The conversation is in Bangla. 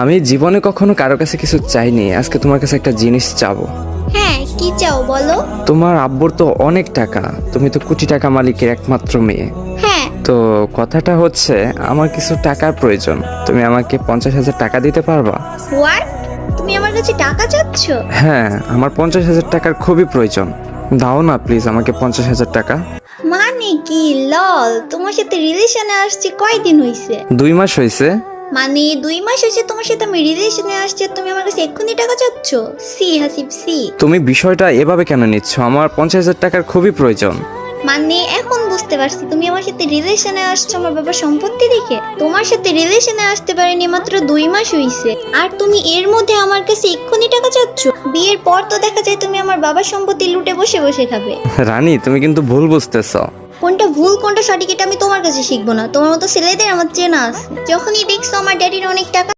আমি জীবনে কখনো কারো কাছে কিছু চাইনি, আজকে তোমার কাছে একটা জিনিস চাবো। হ্যাঁ, কি চাও বলো। তোমার আব্বুর তো অনেক টাকা, তুমি তো কোটি টাকা মালিকের একমাত্র মেয়ে। হ্যাঁ। তো কথাটা হচ্ছে আমার কিছু টাকার প্রয়োজন, তুমি আমাকে 50,000 টাকা দিতে পারবা? হোয়াট? তুমি আমার কাছে টাকা চাচ্ছ? হ্যাঁ, আমার 50,000 টাকার খুবই প্রয়োজন। দাও না প্লিজ আমাকে 50,000 টাকা। মানে কি লল, তোমার সাথে রিলেশনে আসছি কয়দিন হইছে? 2 মাস হয়েছে। মানে 2 মাস হয়েছে তোমার সাথে আমি রিলেশনে আসছি, আর তুমি আমার কাছে এক্ষুনি টাকা চাচ্ছ? সি হাসিব সি। তুমি বিষয়টা এভাবে কেন নিচ্ছ? আমার 50,000 টাকার খুবই প্রয়োজন। মানে এখন বুঝতে পারছি তুমি আমার সাথে রিলেশনে আসছো আমার বাবার সম্পত্তি দেখে। তোমার সাথে রিলেশনে আসতে পারিনি মাত্র 2 মাস হইছে, আর তুমি এর মধ্যে আমার কাছে এক্ষুনি টাকা চাচ্ছ? বিয়ের পর তো দেখা যায় তুমি আমার বাবার সম্পত্তি লুটে বসে বসে খাবে। রানী, তুমি কিন্তু ভুল বুঝতেছ। কোনটা ভুল কোনটা সঠিক এটা আমি তোমার কাছে শিখবো না, তোমার মতো ছেলেদের আমার চেনা আছে। যখনই দেখছো আমার ড্যাডির অনেক টাকা